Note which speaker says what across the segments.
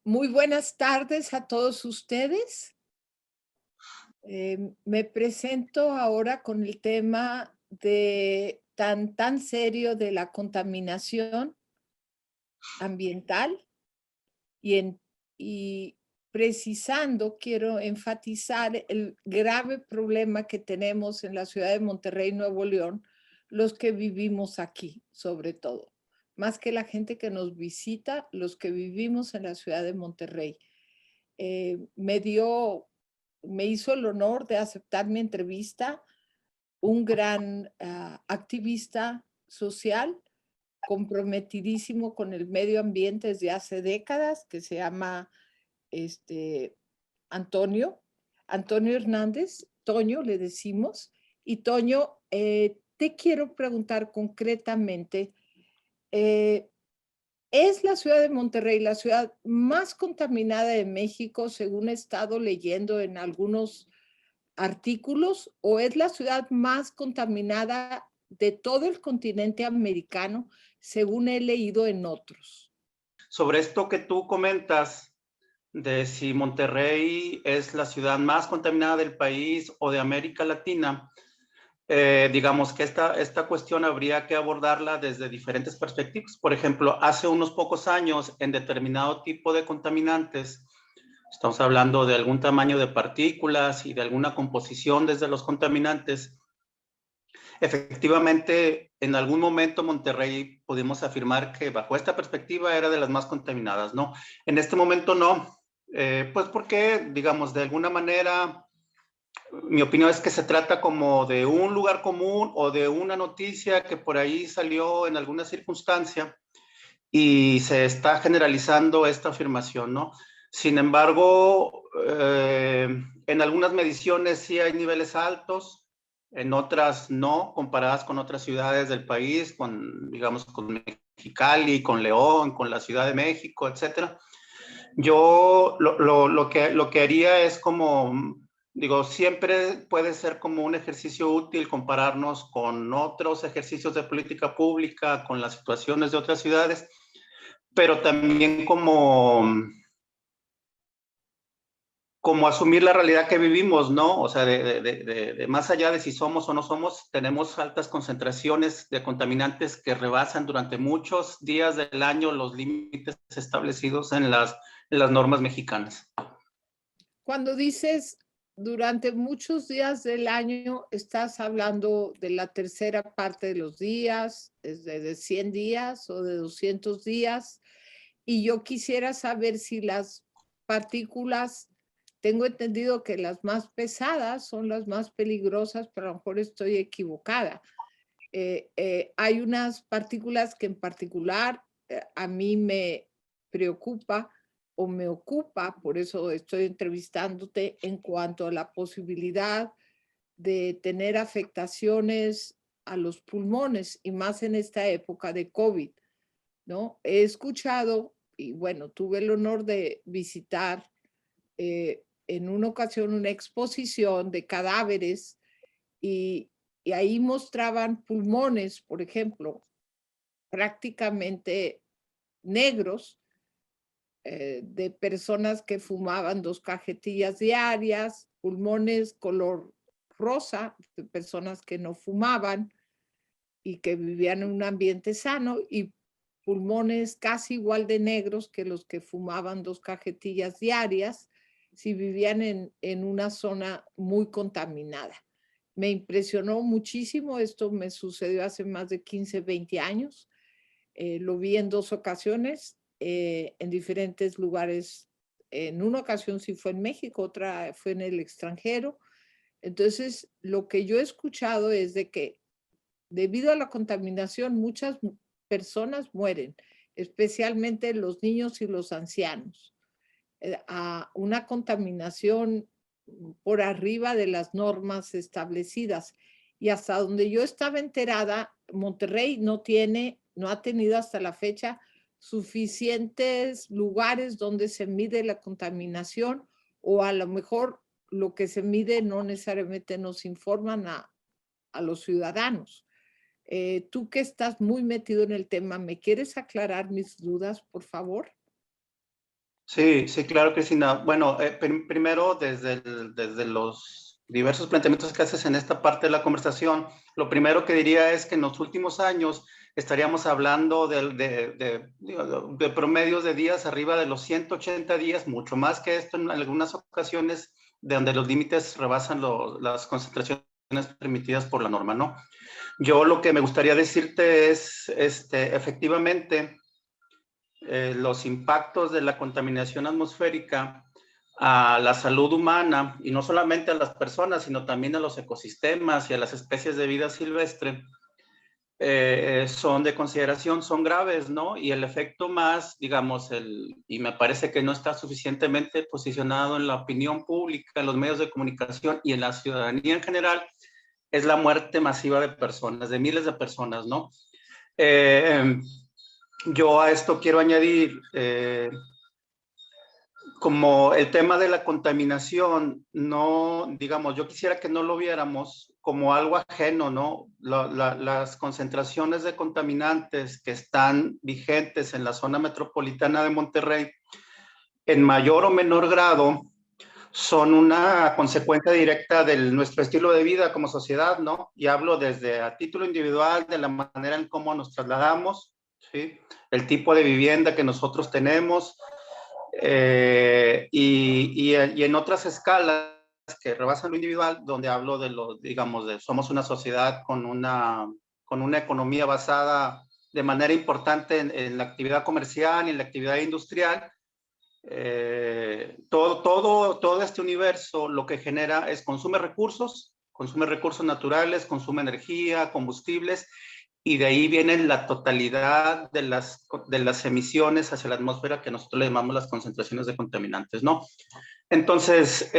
Speaker 1: Muy buenas tardes a todos ustedes. Me presento ahora con el tema de tan serio de la contaminación ambiental y, y precisando, quiero enfatizar el grave problema que tenemos en la ciudad de Monterrey, Nuevo León, los que vivimos aquí, sobre todo, más que la gente que nos visita, los que vivimos en la ciudad de Monterrey. Eh, me dio, Me hizo el honor de aceptar mi entrevista un gran activista social comprometidísimo con el medio ambiente desde hace décadas, que se llama este, Antonio, Antonio Hernández, Toño le decimos. Y Toño, te quiero preguntar concretamente, eh, ¿es la ciudad de Monterrey la ciudad más contaminada de México, según he estado leyendo en algunos artículos, o es la ciudad más contaminada de todo el continente americano, según he leído en otros?
Speaker 2: Sobre esto que tú comentas, de si Monterrey es la ciudad más contaminada del país o de América Latina, digamos que esta cuestión habría que abordarla desde diferentes perspectivas. Por ejemplo, hace unos pocos años, en determinado tipo de contaminantes, estamos hablando de algún tamaño de partículas y de alguna composición desde los contaminantes. Efectivamente, en algún momento Monterrey pudimos afirmar que bajo esta perspectiva era de las más contaminadas, ¿no? En este momento no, pues porque, digamos, de alguna manera, mi opinión es que se trata como de un lugar común o de una noticia que por ahí salió en alguna circunstancia y se está generalizando esta afirmación, ¿no? Sin embargo, en algunas mediciones sí hay niveles altos, en otras no, comparadas con otras ciudades del país, con, digamos, con Mexicali, con León, con la Ciudad de México, etcétera. Yo lo que haría es como, digo, siempre puede ser como un ejercicio útil compararnos con otros ejercicios de política pública, con las situaciones de otras ciudades, pero también como asumir la realidad que vivimos, ¿no? O sea, de más allá de si somos o no somos, tenemos altas concentraciones de contaminantes que rebasan durante muchos días del año los límites establecidos en las normas mexicanas.
Speaker 1: Cuando dices durante muchos días del año, estás hablando de la tercera parte de los días, de 100 días o de 200 días. Y yo quisiera saber si las partículas, tengo entendido que las más pesadas son las más peligrosas, pero a lo mejor estoy equivocada. Hay unas partículas que en particular a mí me preocupa o me ocupa, por eso estoy entrevistándote en cuanto a la posibilidad de tener afectaciones a los pulmones y más en esta época de COVID, ¿no? He escuchado, y bueno, tuve el honor de visitar en una ocasión una exposición de cadáveres y, y ahí mostraban pulmones, por ejemplo, prácticamente negros, de personas que fumaban 2 cajetillas diarias, pulmones color rosa, de personas que no fumaban y que vivían en un ambiente sano, y pulmones casi igual de negros que los que fumaban 2 cajetillas diarias si vivían en una zona muy contaminada. Me impresionó muchísimo, esto me sucedió hace más de 15, 20 años. Lo vi en 2 ocasiones, en diferentes lugares. En una ocasión sí fue en México, otra fue en el extranjero. Entonces, lo que yo he escuchado es de que debido a la contaminación muchas personas mueren, especialmente los niños y los ancianos, a una contaminación por arriba de las normas establecidas. Y hasta donde yo estaba enterada, Monterrey no ha tenido hasta la fecha suficientes lugares donde se mide la contaminación, o a lo mejor lo que se mide no necesariamente nos informan a los ciudadanos. Tú que estás muy metido en el tema, ¿me quieres aclarar mis dudas, por favor?
Speaker 2: Sí, sí, claro, Cristina. Bueno, primero, desde los diversos planteamientos que haces en esta parte de la conversación, lo primero que diría es que en los últimos años estaríamos hablando digo, de promedios de días arriba de los 180 días, mucho más que esto en algunas ocasiones, de donde los límites rebasan las concentraciones permitidas por la norma, ¿no? Yo lo que me gustaría decirte es, efectivamente, los impactos de la contaminación atmosférica a la salud humana, y no solamente a las personas, sino también a los ecosistemas y a las especies de vida silvestre, son de consideración, son graves, ¿no? Y el efecto más, digamos, y me parece que no está suficientemente posicionado en la opinión pública, en los medios de comunicación y en la ciudadanía en general, es la muerte masiva de personas, de miles de personas, ¿no? Eh, yo a esto quiero añadir, como el tema de la contaminación, no, digamos, yo quisiera que no lo viéramos como algo ajeno, ¿no? Las concentraciones de contaminantes que están vigentes en la zona metropolitana de Monterrey, en mayor o menor grado, son una consecuencia directa de nuestro estilo de vida como sociedad, ¿no? Y hablo desde a título individual, de la manera en cómo nos trasladamos, ¿sí? El tipo de vivienda que nosotros tenemos, y en otras escalas que rebasan lo individual, donde hablo de digamos, somos una sociedad con una economía basada de manera importante en la actividad comercial y en la actividad industrial. Todo este universo lo que genera es consume recursos naturales, consume energía, combustibles, y de ahí vienen la totalidad de las emisiones hacia la atmósfera que nosotros le llamamos las concentraciones de contaminantes, ¿no? Entonces,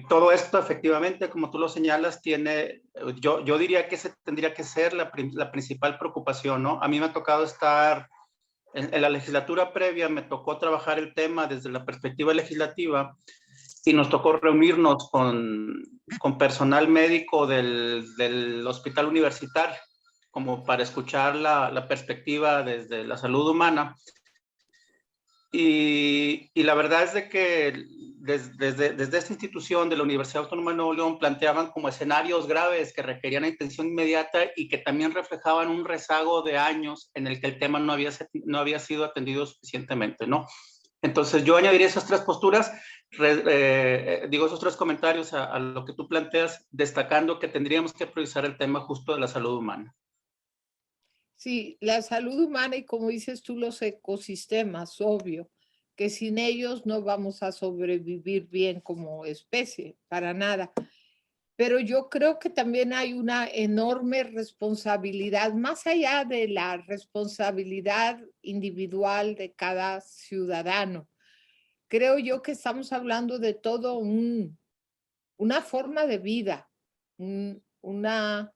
Speaker 2: todo esto efectivamente, como tú lo señalas, yo diría que ese tendría que ser la principal preocupación, ¿no? A mí me ha tocado estar en la legislatura previa, me tocó trabajar el tema desde la perspectiva legislativa, y nos tocó reunirnos con personal médico del hospital universitario, como para escuchar la perspectiva desde la salud humana. Y la verdad es de que desde esta institución de la Universidad Autónoma de Nuevo León planteaban como escenarios graves que requerían atención inmediata y que también reflejaban un rezago de años en el que el tema no había sido atendido suficientemente, ¿no? Entonces yo añadiría esas tres posturas, esos tres comentarios a lo que tú planteas, destacando que tendríamos que priorizar el tema justo de la salud humana.
Speaker 1: Sí, la salud humana y como dices tú, los ecosistemas, obvio, que sin ellos no vamos a sobrevivir bien como especie, para nada. Pero yo creo que también hay una enorme responsabilidad, más allá de la responsabilidad individual de cada ciudadano. Creo yo que estamos hablando de todo una forma de vida, una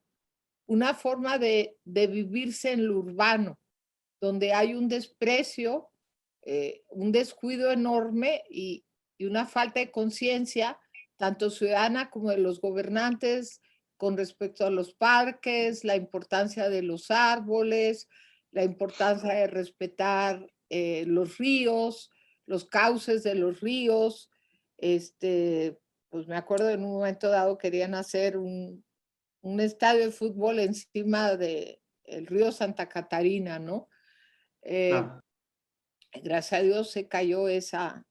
Speaker 1: forma de vivirse en lo urbano, donde hay un desprecio, un descuido enorme y una falta de conciencia, tanto ciudadana como de los gobernantes, con respecto a los parques, la importancia de los árboles, la importancia de respetar los ríos, los cauces de los ríos. Pues me acuerdo en un momento dado querían hacer un estadio de fútbol encima del río Santa Catarina, ¿no? Eh,
Speaker 2: Ah,
Speaker 1: Gracias a Dios se cayó esa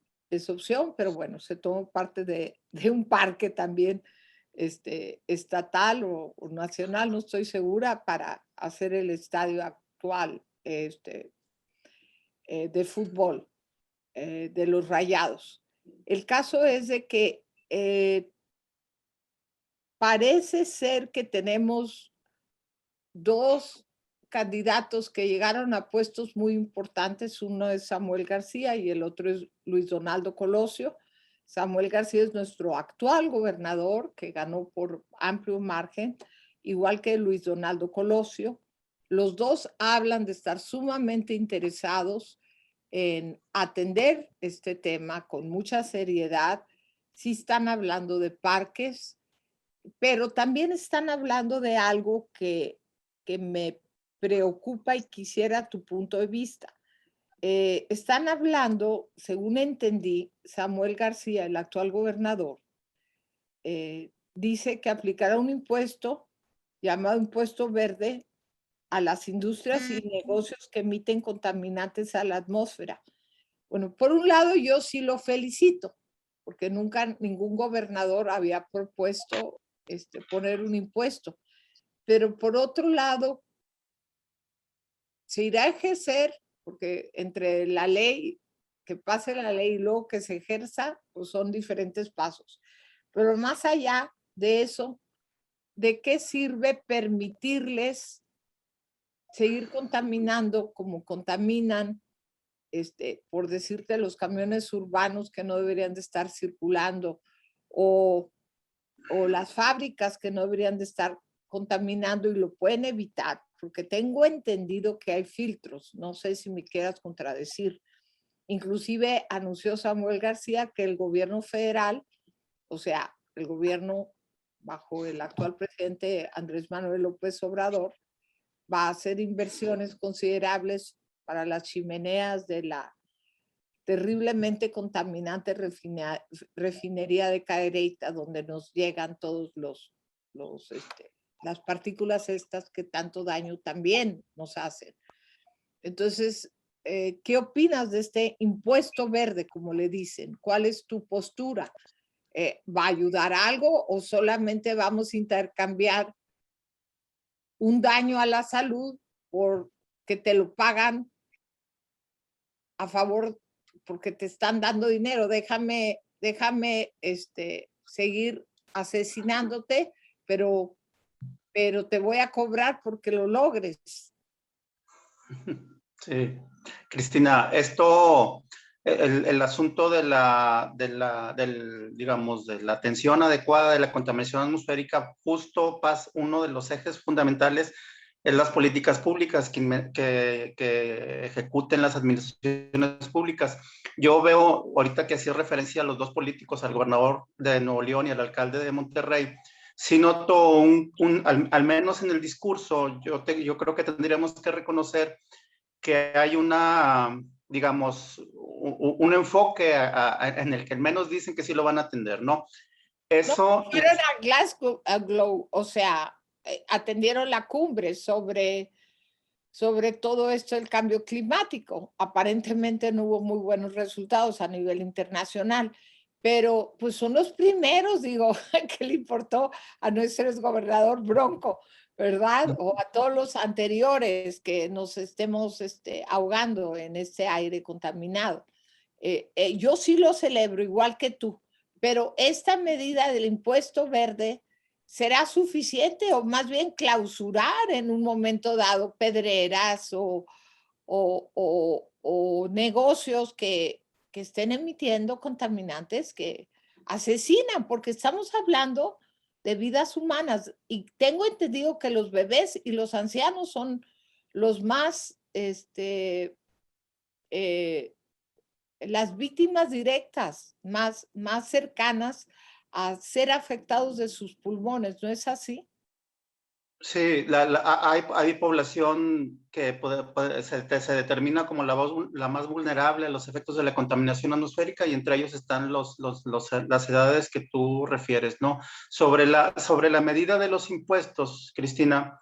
Speaker 1: opción, pero bueno, se tomó parte de un parque también estatal o nacional, no estoy segura, para hacer el estadio actual de fútbol de los Rayados. El caso es de que parece ser que tenemos dos candidatos que llegaron a puestos muy importantes. Uno es Samuel García y el otro es Luis Donaldo Colosio. Samuel García es nuestro actual gobernador, que ganó por amplio margen, igual que Luis Donaldo Colosio. Los dos hablan de estar sumamente interesados en atender este tema con mucha seriedad. Sí están hablando de parques, pero también están hablando de algo que me preocupa y quisiera tu punto de vista. están hablando, según entendí, Samuel García, el actual gobernador, dice que aplicará un impuesto llamado impuesto verde a las industrias y negocios que emiten contaminantes a la atmósfera. Bueno, por un lado yo sí lo felicito, porque nunca ningún gobernador había propuesto poner un impuesto. Pero por otro lado, se irá a ejercer, porque entre la ley, que pase la ley y luego que se ejerza, pues son diferentes pasos. Pero más allá de eso, ¿de qué sirve permitirles seguir contaminando como contaminan, por decirte, los camiones urbanos que no deberían de estar circulando o las fábricas que no deberían de estar contaminando y lo pueden evitar? Porque tengo entendido que hay filtros, no sé si me quieras contradecir. Inclusive anunció Samuel García que el gobierno federal, o sea, el gobierno bajo el actual presidente Andrés Manuel López Obrador, va a hacer inversiones considerables para las chimeneas de la terriblemente contaminante refinería de Cadereyta, donde nos llegan todos las partículas estas que tanto daño también nos hacen. Entonces, ¿qué opinas de este impuesto verde, como le dicen? ¿Cuál es tu postura? ¿Va a ayudar a algo o solamente vamos a intercambiar un daño a la salud porque te lo pagan a favor, porque te están dando dinero? Déjame seguir asesinándote, pero te voy a cobrar porque lo logres.
Speaker 2: Sí, Cristina, esto, el asunto digamos, de la atención adecuada de la contaminación atmosférica, justo uno de los ejes fundamentales es las políticas públicas que ejecuten las administraciones públicas. Yo veo, ahorita que hacía referencia a los dos políticos, al gobernador de Nuevo León y al alcalde de Monterrey, sí noto al menos en el discurso, yo creo que tendríamos que reconocer que hay digamos, un enfoque en el que al menos dicen que sí lo van a atender, ¿no? Eso...
Speaker 1: No, fueron a Glasgow, o sea, atendieron la cumbre sobre todo esto del cambio climático. Aparentemente no hubo muy buenos resultados a nivel internacional, pero pues son los primeros, digo, que le importó a nuestro exgobernador Bronco, ¿verdad? O a todos los anteriores que nos estemos ahogando en este aire contaminado. Yo sí lo celebro, igual que tú, pero esta medida del impuesto verde será suficiente o más bien clausurar en un momento dado pedreras o negocios que estén emitiendo contaminantes que asesinan, porque estamos hablando de vidas humanas y tengo entendido que los bebés y los ancianos son los más, las víctimas directas más cercanas a ser afectados de sus pulmones, ¿no es así?
Speaker 2: Sí, hay población que se determina como la más vulnerable a los efectos de la contaminación atmosférica y entre ellos están las edades que tú refieres, ¿no? Sobre la medida de los impuestos, Cristina,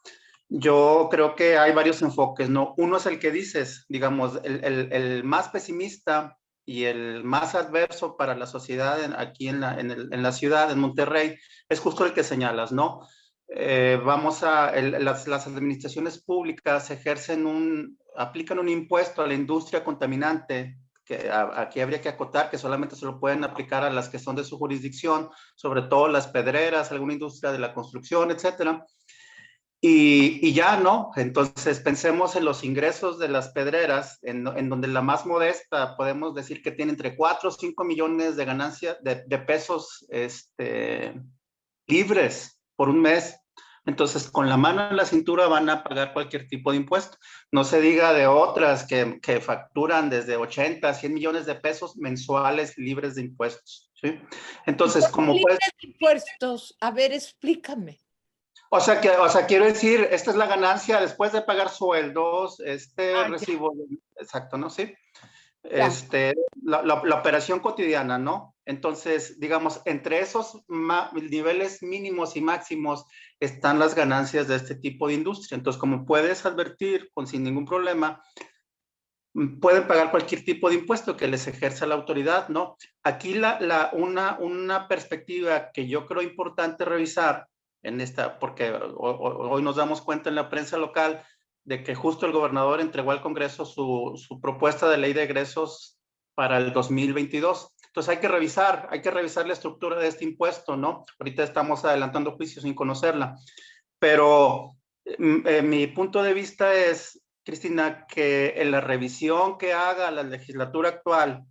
Speaker 2: yo creo que hay varios enfoques, ¿no? Uno es el que dices, digamos, el más pesimista y el más adverso para la sociedad aquí en la ciudad, en Monterrey, es justo el que señalas, ¿no? Las administraciones públicas aplican un impuesto a la industria contaminante, que aquí habría que acotar que solamente se lo pueden aplicar a las que son de su jurisdicción, sobre todo las pedreras, alguna industria de la construcción, etcétera. Y ya, ¿no? Entonces pensemos en los ingresos de las pedreras, en donde la más modesta podemos decir que tiene entre 4 o 5 millones de ganancia de pesos libres por un mes. Entonces, con la mano en la cintura van a pagar cualquier tipo de impuesto. No se diga de otras que facturan desde 80 a 100 millones de pesos mensuales libres de impuestos, ¿sí? Entonces, como
Speaker 1: libres de impuestos, a ver, explícame.
Speaker 2: O sea, quiero decir, esta es la ganancia después de pagar sueldos, este
Speaker 1: Ah, ya,
Speaker 2: recibo, exacto, ¿no? Sí.
Speaker 1: ya.
Speaker 2: La operación cotidiana, ¿no? Entonces, digamos, entre esos niveles mínimos y máximos están las ganancias de este tipo de industria. Entonces, como puedes advertir sin ningún problema, pueden pagar cualquier tipo de impuesto que les ejerza la autoridad, ¿no? Aquí una perspectiva que yo creo importante revisar en esta, porque hoy nos damos cuenta en la prensa local de que justo el gobernador entregó al Congreso su propuesta de ley de egresos para el 2022. Entonces hay que revisar la estructura de este impuesto, ¿no? Ahorita estamos adelantando juicios sin conocerla, pero mi punto de vista es, Cristina, que en la revisión que haga la legislatura actual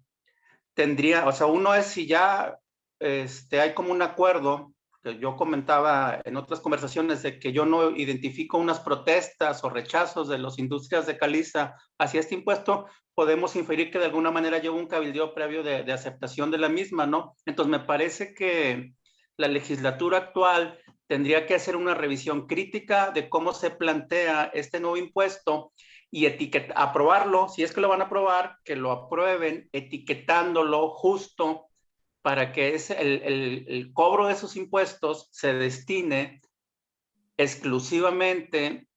Speaker 2: tendría, o sea, uno es si ya hay como un acuerdo, que yo comentaba en otras conversaciones, de que yo no identifico unas protestas o rechazos de las industrias de caliza hacia este impuesto, podemos inferir que de alguna manera lleva un cabildeo previo de aceptación de la misma, ¿no? Entonces me parece que la legislatura actual tendría que hacer una revisión crítica de cómo se plantea este nuevo impuesto y aprobarlo, si es que lo van a aprobar, que lo aprueben etiquetándolo justo para que el cobro de esos impuestos se destine exclusivamente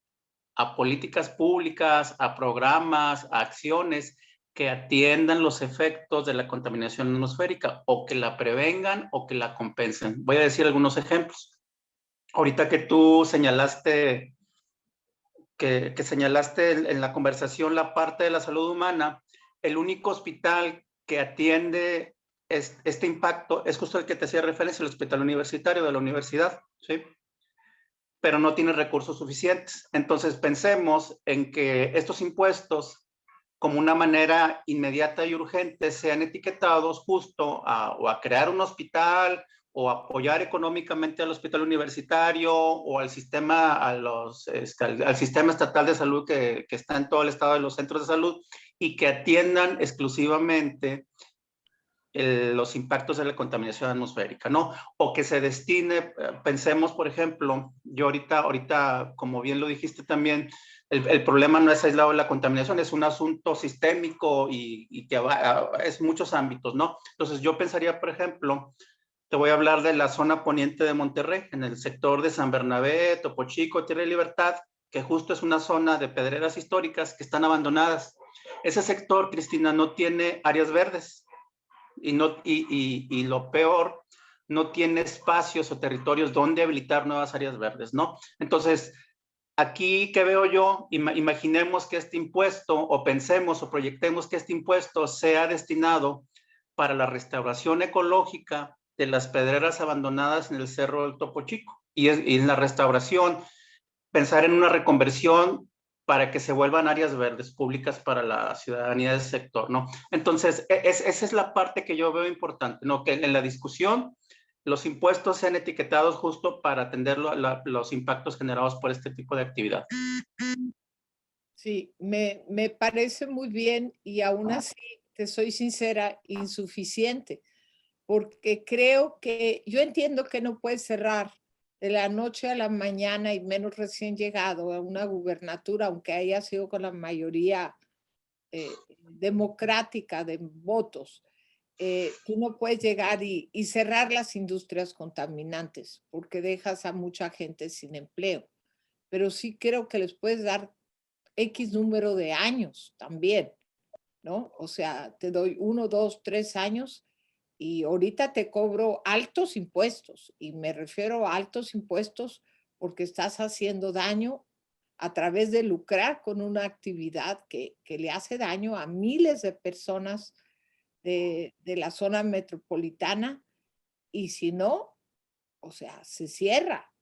Speaker 2: a políticas públicas, a programas, a acciones que atiendan los efectos de la contaminación atmosférica o que la prevengan o que la compensen. Voy a decir algunos ejemplos. Ahorita que tú señalaste que señalaste en la conversación la parte de la salud humana, el único hospital que atiende este impacto es justo el que te hacía referencia, el hospital universitario de la universidad, ¿sí? Pero no tiene recursos suficientes. Entonces pensemos en que estos impuestos, como una manera inmediata y urgente, sean etiquetados justo o a crear un hospital o apoyar económicamente al hospital universitario o al sistema, al sistema estatal de salud que está en todo el estado de los centros de salud y que atiendan exclusivamente los impactos de la contaminación atmosférica, ¿no? O que se destine, pensemos, por ejemplo, yo ahorita, como bien lo dijiste también, el problema no es aislado de la contaminación, es un asunto sistémico y que es muchos ámbitos, ¿no? Entonces yo pensaría, por ejemplo, te voy a hablar de la zona poniente de Monterrey, en el sector de San Bernabé, Topo Chico, Tierra de Libertad, que justo es una zona de pedreras históricas que están abandonadas. Ese sector, Cristina, no tiene áreas verdes y lo peor, no tiene espacios o territorios donde habilitar nuevas áreas verdes, ¿no? Entonces, aquí que veo yo, imaginemos que este impuesto o pensemos o proyectemos que este impuesto sea destinado para la restauración ecológica de las pedreras abandonadas en el Cerro del Topo Chico. Y en la restauración, pensar en una reconversión para que se vuelvan áreas verdes públicas para la ciudadanía del sector, ¿no? Entonces, esa es la parte que yo veo importante, ¿no? Que en la discusión los impuestos sean etiquetados justo para atender los impactos generados por este tipo de actividad.
Speaker 1: Sí, me parece muy bien y aún así, te soy sincera, insuficiente, porque creo que yo entiendo que no puedes cerrar de la noche a la mañana y menos recién llegado a una gubernatura, aunque haya sido con la mayoría democrática de votos. Tú no puedes llegar y cerrar las industrias contaminantes porque dejas a mucha gente sin empleo, pero sí creo que les puedes dar X número de años también, ¿no? O sea, te doy 1, 2, 3 años y ahorita te cobro altos impuestos y me refiero a altos impuestos porque estás haciendo daño a través de lucrar con una actividad que le hace daño a miles de personas de la zona metropolitana y si no, o sea, se cierra.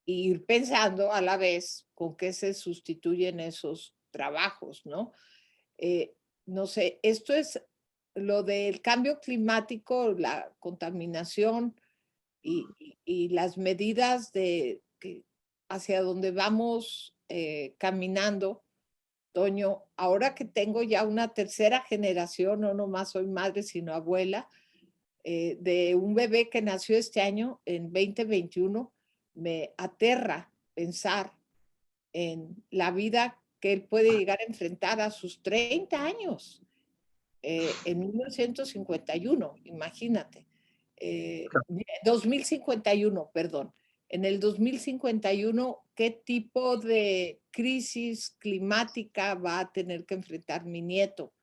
Speaker 1: Y ir pensando a la vez con qué se sustituyen esos trabajos, ¿no? No sé, esto es lo del cambio climático, la contaminación y las medidas de que hacia donde vamos caminando. Toño, ahora que tengo ya una tercera generación, no nomás soy madre, sino abuela, de un bebé que nació este año, en 2021, me aterra pensar en la vida que él puede llegar a enfrentar a sus 30 años, en 1951, imagínate. 2051, perdón. En el 2051, ¿qué tipo de crisis climática va a tener que enfrentar mi nieto,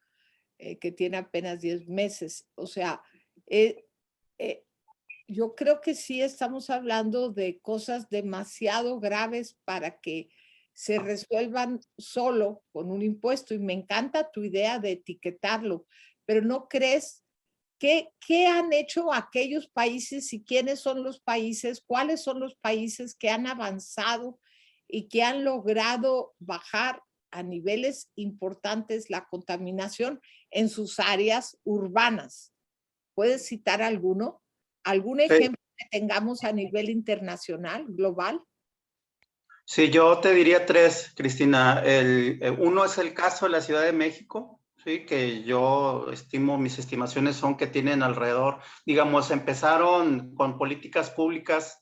Speaker 1: que tiene apenas 10 meses? O sea, eh, eh, yo creo que sí estamos hablando de cosas demasiado graves para que se resuelvan solo con un impuesto. Y me encanta tu idea de etiquetarlo, pero ¿no crees qué han hecho aquellos países y quiénes son los países, cuáles son los países que han avanzado y que han logrado bajar a niveles importantes la contaminación en sus áreas urbanas? ¿Puedes citar alguno? ¿Algún
Speaker 2: Sí,
Speaker 1: ejemplo que tengamos a nivel internacional, global?
Speaker 2: sí, yo te diría tres, Cristina. Uno es el caso de la Ciudad de México, sí, que yo estimo, mis estimaciones son que tienen alrededor, digamos, empezaron con políticas públicas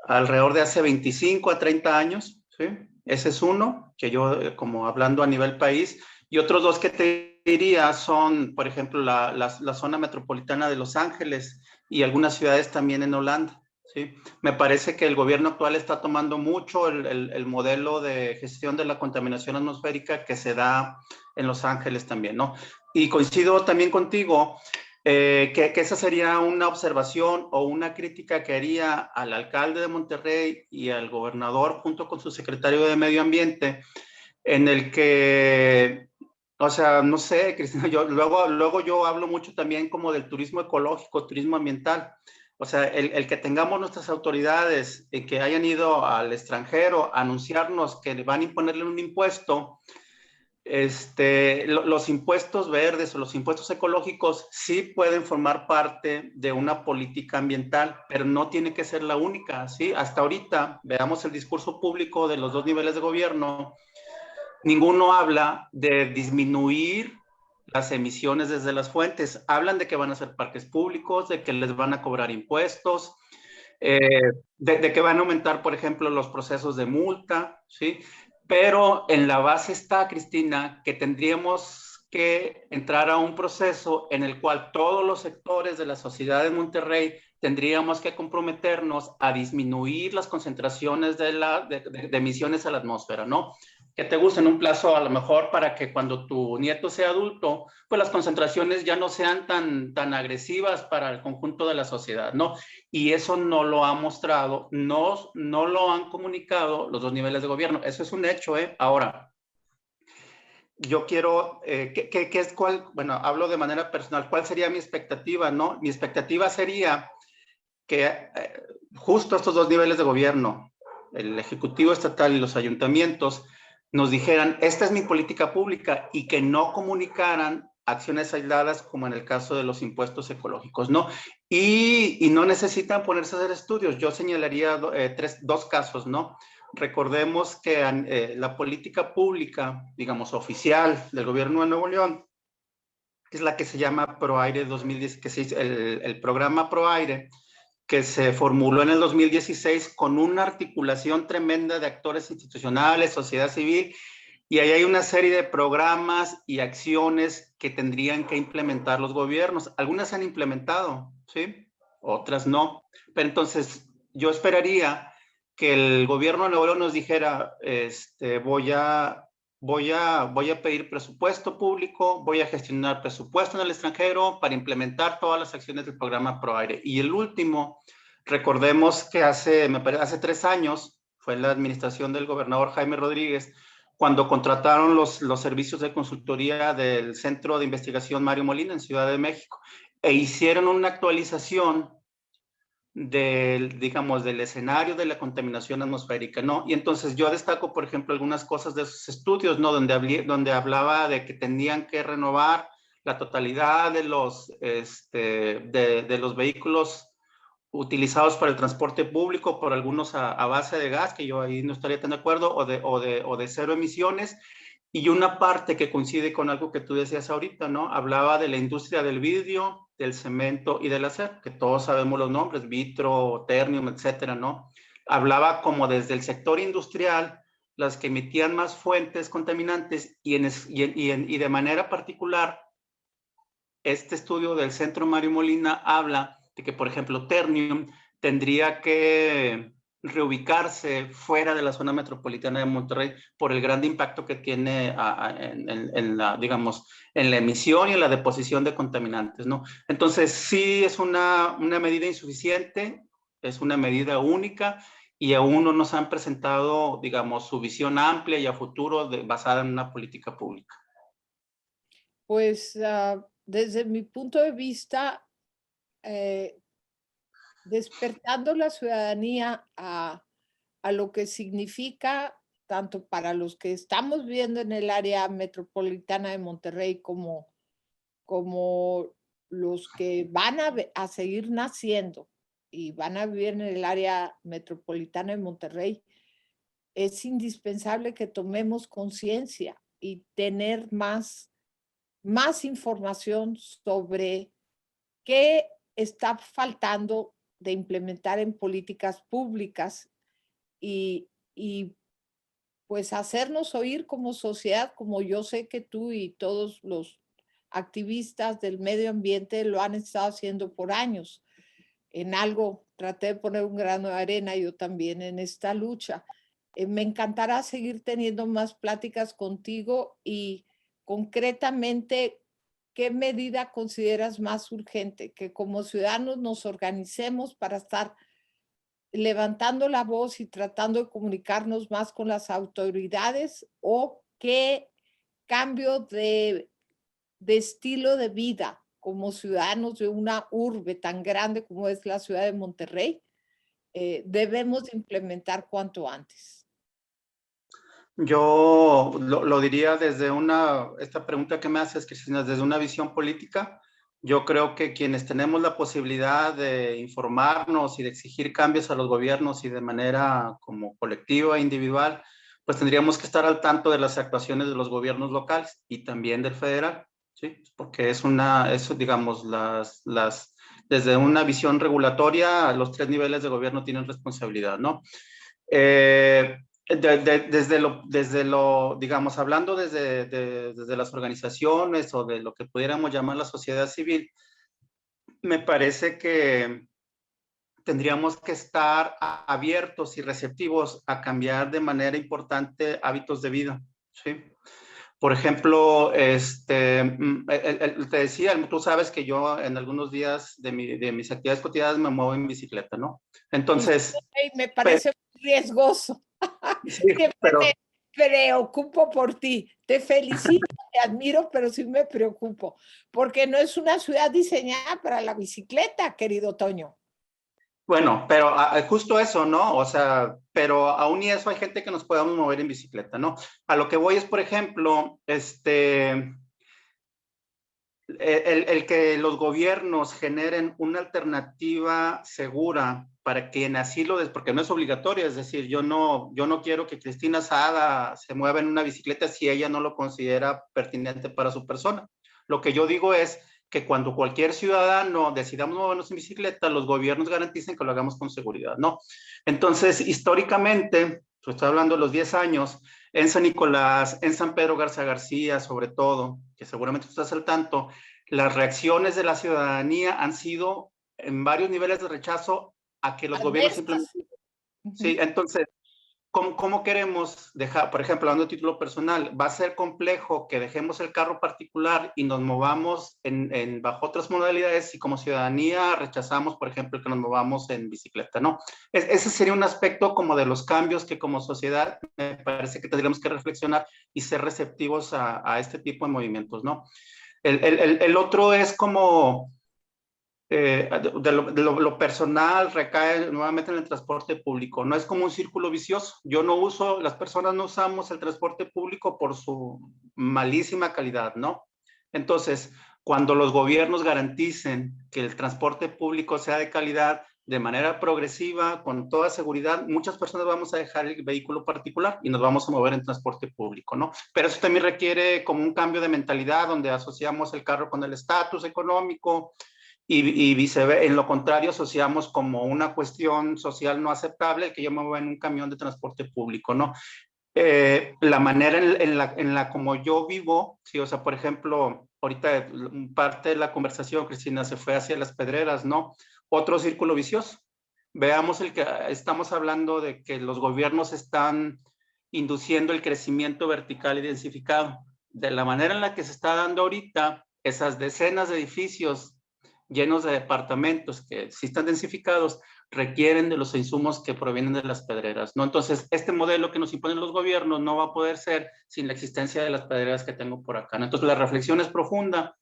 Speaker 2: alrededor de hace 25 a 30 años, ¿sí? Ese es uno, que yo, como hablando a nivel país, y otros dos que te diría son, por ejemplo, la zona metropolitana de Los Ángeles y algunas ciudades también en Holanda, ¿sí? Me parece que el gobierno actual está tomando mucho el modelo de gestión de la contaminación atmosférica que se da en Los Ángeles también, ¿no? Y coincido también contigo que esa sería una observación o una crítica que haría al alcalde de Monterrey y al gobernador junto con su secretario de Medio Ambiente, en el que, o sea, no sé, Cristina, luego yo hablo mucho también como del turismo ecológico, turismo ambiental. O sea, el que tengamos nuestras autoridades que hayan ido al extranjero a anunciarnos que van a imponerle un impuesto, los impuestos verdes o los impuestos ecológicos sí pueden formar parte de una política ambiental, pero no tiene que ser la única, ¿sí? Hasta ahorita, veamos el discurso público de los dos niveles de gobierno, ninguno habla de disminuir las emisiones desde las fuentes. Hablan de que van a ser parques públicos, de que les van a cobrar impuestos, eh, de que van a aumentar, por ejemplo, los procesos de multa, ¿sí? Pero en la base está, Cristina, que tendríamos que entrar a un proceso en el cual todos los sectores de la sociedad de Monterrey tendríamos que comprometernos a disminuir las concentraciones de emisiones a la atmósfera, ¿no? Que te guste en un plazo a lo mejor para que cuando tu nieto sea adulto, pues las concentraciones ya no sean tan agresivas para el conjunto de la sociedad, ¿no? Y eso no lo ha mostrado, no lo han comunicado los dos niveles de gobierno. Eso es un hecho, ¿eh? Ahora, yo quiero, ¿qué es cuál? Bueno, hablo de manera personal, ¿cuál sería mi expectativa, no? Mi expectativa sería que justo estos dos niveles de gobierno, el Ejecutivo Estatal y los ayuntamientos, nos dijeran, esta es mi política pública y que no comunicaran acciones aisladas como en el caso de los impuestos ecológicos, ¿no? Y no necesitan ponerse a hacer estudios. Yo señalaría dos casos, ¿no? Recordemos que la política pública, digamos, oficial del gobierno de Nuevo León, es la que se llama ProAire 2010, que es el programa ProAire, que se formuló en el 2016 con una articulación tremenda de actores institucionales, sociedad civil, y ahí hay una serie de programas y acciones que tendrían que implementar los gobiernos. Algunas se han implementado, ¿sí? Otras no. Pero entonces yo esperaría que el gobierno de Nuevo León nos dijera, voy a pedir presupuesto público, voy a gestionar presupuesto en el extranjero para implementar todas las acciones del programa ProAire. Y el último, recordemos que me parece, hace 3 años, fue en la administración del gobernador Jaime Rodríguez, cuando contrataron los servicios de consultoría del Centro de Investigación Mario Molina en Ciudad de México e hicieron una actualización digamos, del escenario de la contaminación atmosférica, ¿no? Y entonces yo destaco, por ejemplo, algunas cosas de esos estudios, ¿no? Donde hablaba de que tenían que renovar la totalidad de los vehículos utilizados para el transporte público, por algunos a base de gas, que yo ahí no estaría tan de acuerdo, o de cero emisiones, y una parte que coincide con algo que tú decías ahorita, ¿no? Hablaba de la industria del vidrio, del cemento y del acero, que todos sabemos los nombres, Vitro, Ternium, etcétera, ¿no? hablaba como desde el sector industrial, las que emitían más fuentes contaminantes y de manera particular, este estudio del Centro Mario Molina habla de que, por ejemplo, Ternium tendría que reubicarse fuera de la zona metropolitana de Monterrey por el gran impacto que tiene digamos, en la emisión y en la deposición de contaminantes, ¿no? Entonces, sí es una medida insuficiente, es una medida única y aún no nos han presentado, digamos, su visión amplia y a futuro basada en una política pública.
Speaker 1: Pues desde mi punto de vista, despertando la ciudadanía a lo que significa tanto para los que estamos viendo en el área metropolitana de Monterrey como los que van a seguir naciendo y van a vivir en el área metropolitana de Monterrey, es indispensable que tomemos conciencia y tener más información sobre qué está faltando de implementar en políticas públicas y pues hacernos oír como sociedad, como yo sé que tú y todos los activistas del medio ambiente lo han estado haciendo por años. En algo traté de poner un grano de arena yo también en esta lucha. Me encantará seguir teniendo más pláticas contigo y concretamente, ¿qué medida consideras más urgente? Que como ciudadanos nos organicemos para estar levantando la voz y tratando de comunicarnos más con las autoridades, o qué cambio de estilo de vida como ciudadanos de una urbe tan grande como es la ciudad de Monterrey, debemos implementar cuanto antes.
Speaker 2: Yo lo diría desde esta pregunta que me haces, Cristina, desde una visión política. Yo creo que quienes tenemos la posibilidad de informarnos y de exigir cambios a los gobiernos y de manera como colectiva e individual, pues tendríamos que estar al tanto de las actuaciones de los gobiernos locales y también del federal, ¿sí? Porque digamos, desde una visión regulatoria, los tres niveles de gobierno tienen responsabilidad, ¿no? Digamos, hablando desde las organizaciones o de lo que pudiéramos llamar la sociedad civil, me parece que tendríamos que estar abiertos y receptivos a cambiar de manera importante hábitos de vida, ¿sí? Por ejemplo, te decía, tú sabes que yo en algunos días de mis actividades cotidianas me muevo en bicicleta, ¿no? Entonces...
Speaker 1: Y me parece riesgoso.
Speaker 2: Sí,
Speaker 1: Siempre
Speaker 2: pero...
Speaker 1: me preocupo por ti. Te felicito, te admiro, pero sí me preocupo, porque no es una ciudad diseñada para la bicicleta, querido Toño.
Speaker 2: Bueno, pero justo eso, ¿no? O sea, pero aún y eso hay gente que nos podamos mover en bicicleta, ¿no? A lo que voy es, por ejemplo, el que los gobiernos generen una alternativa segura para quien así porque no es obligatorio, es decir, yo no quiero que Cristina Saada se mueva en una bicicleta si ella no lo considera pertinente para su persona. Lo que yo digo es que cuando cualquier ciudadano decidamos movernos en bicicleta, los gobiernos garanticen que lo hagamos con seguridad, ¿no? Entonces, históricamente, pues estoy hablando de los 10 años, en San Nicolás, en San Pedro Garza García, sobre todo, que seguramente tú estás al tanto, las reacciones de la ciudadanía han sido en varios niveles de rechazo a que los gobiernos simplemente... Sí, entonces, ¿cómo queremos dejar, por ejemplo, hablando de título personal, va a ser complejo que dejemos el carro particular y nos movamos bajo otras modalidades y como ciudadanía rechazamos, por ejemplo, que nos movamos en bicicleta, ¿no? Ese sería un aspecto como de los cambios que como sociedad me parece que tendríamos que reflexionar y ser receptivos a este tipo de movimientos, ¿no? El otro es como... lo personal recae nuevamente en el transporte público. No es como un círculo vicioso. Las personas no usamos el transporte público por su malísima calidad, ¿no? Entonces, cuando los gobiernos garanticen que el transporte público sea de calidad, de manera progresiva, con toda seguridad, muchas personas vamos a dejar el vehículo particular y nos vamos a mover en transporte público, ¿no? Pero eso también requiere como un cambio de mentalidad donde asociamos el carro con el estatus económico, y viceversa. En lo contrario, asociamos como una cuestión social no aceptable el que yo me voy en un camión de transporte público, ¿no? La manera en la como yo vivo, sí, o sea, por ejemplo, ahorita parte de la conversación, Cristina, se fue hacia las pedreras, ¿no? Otro círculo vicioso. Veamos el que estamos hablando de que los gobiernos están induciendo el crecimiento vertical y densificado. De la manera en la que se está dando ahorita, esas decenas de edificios llenos de departamentos que sí están densificados requieren de los insumos que provienen de las pedreras, ¿no? Entonces, este modelo que nos imponen los gobiernos no va a poder ser sin la existencia de las pedreras que tengo por acá, ¿no? Entonces, la reflexión es profunda,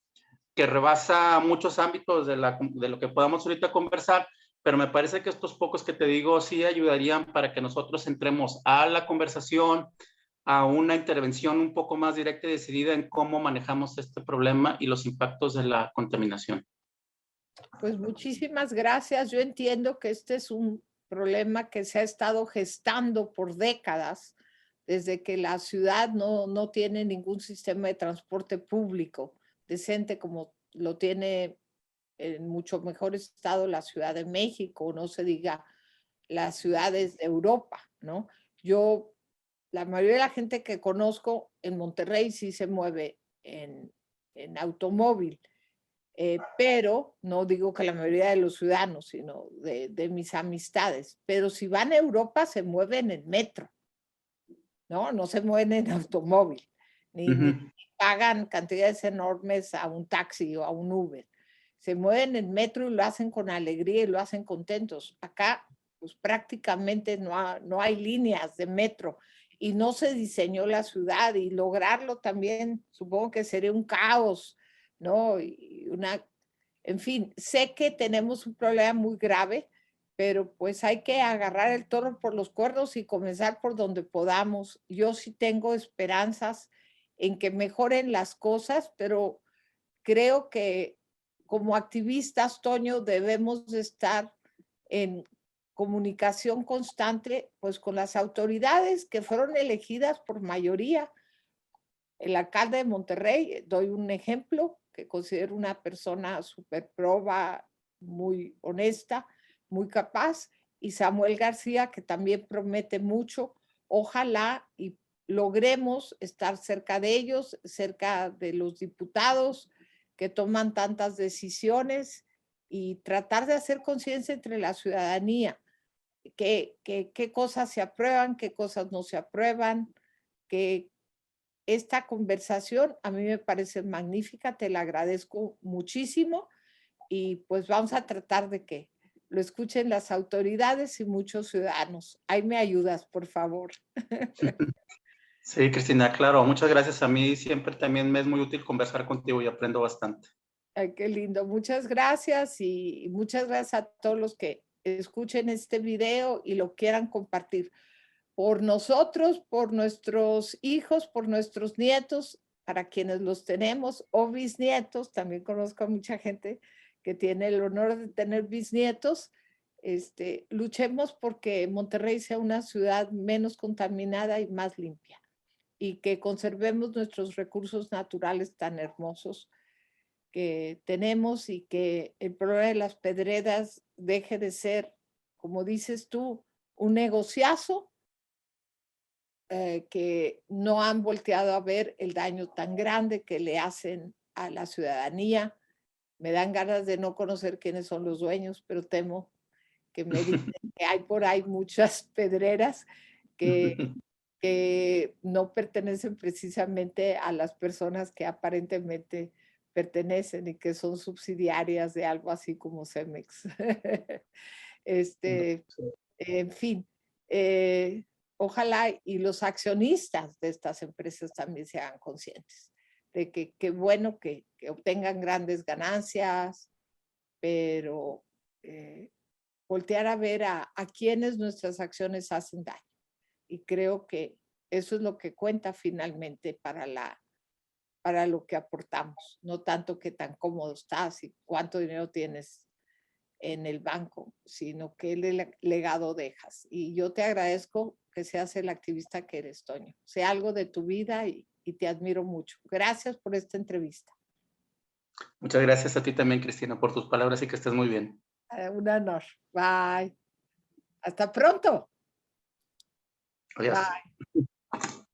Speaker 2: que rebasa muchos ámbitos de lo que podamos ahorita conversar, pero me parece que estos pocos que te digo sí ayudarían para que nosotros entremos a la conversación, a una intervención un poco más directa y decidida en cómo manejamos este problema y los impactos de la contaminación.
Speaker 1: Pues muchísimas gracias. Yo entiendo que este es un problema que se ha estado gestando por décadas, desde que la ciudad no tiene ningún sistema de transporte público decente como lo tiene en mucho mejor estado la Ciudad de México, no se diga las ciudades de Europa, ¿no? Yo, la mayoría de la gente que conozco en Monterrey sí se mueve en automóvil. Pero no digo que la mayoría de los ciudadanos, sino de mis amistades. Pero si van a Europa, se mueven en metro, ¿no? No se mueven en automóvil, ni pagan cantidades enormes a un taxi o a un Uber. Se mueven en metro y lo hacen con alegría y lo hacen contentos. Acá, pues prácticamente no hay líneas de metro y no se diseñó la ciudad y lograrlo también, supongo que sería un caos, ¿no? En fin, sé que tenemos un problema muy grave, pero pues hay que agarrar el toro por los cuernos y comenzar por donde podamos. Yo sí tengo esperanzas en que mejoren las cosas, pero creo que como activistas, Toño, debemos de estar en comunicación constante pues con las autoridades que fueron elegidas por mayoría. El alcalde de Monterrey, doy un ejemplo, que considero una persona súper proba, muy honesta, muy capaz, y Samuel García, que también promete mucho. Ojalá y logremos estar cerca de ellos, cerca de los diputados que toman tantas decisiones y tratar de hacer conciencia entre la ciudadanía, qué cosas se aprueban, qué cosas no se aprueban, que esta conversación a mí me parece magnífica, te la agradezco muchísimo y pues vamos a tratar de que lo escuchen las autoridades y muchos ciudadanos. Ahí me ayudas, por favor.
Speaker 2: Sí, Cristina, claro, muchas gracias. A mí siempre también me es muy útil conversar contigo y aprendo bastante.
Speaker 1: Ay, qué lindo. Muchas gracias y muchas gracias a todos los que escuchen este video y lo quieran compartir. Por nosotros, por nuestros hijos, por nuestros nietos, para quienes los tenemos, o bisnietos, también conozco a mucha gente que tiene el honor de tener bisnietos. Luchemos porque Monterrey sea una ciudad menos contaminada y más limpia, y que conservemos nuestros recursos naturales tan hermosos que tenemos, y que el problema de las pedreras deje de ser, como dices tú, un negociazo, que no han volteado a ver el daño tan grande que le hacen a la ciudadanía. Me dan ganas de no conocer quiénes son los dueños, pero temo que me dicen que hay por ahí muchas pedreras que no pertenecen precisamente a las personas que aparentemente pertenecen y que son subsidiarias de algo así como Cemex. En fin, ojalá y los accionistas de estas empresas también se hagan conscientes de que qué bueno que obtengan grandes ganancias, pero voltear a ver a quienes nuestras acciones hacen daño. Y creo que eso es lo que cuenta finalmente para lo que aportamos, no tanto qué tan cómodo estás y cuánto dinero tienes en el banco, sino qué legado dejas. Y yo te agradezco que seas el activista que eres, Toño. Sé algo de tu vida y te admiro mucho. Gracias por esta entrevista.
Speaker 2: Muchas gracias a ti también, Cristina, por tus palabras y que estés muy bien.
Speaker 1: Un honor. Bye. Hasta pronto.
Speaker 2: Adiós.
Speaker 1: Bye.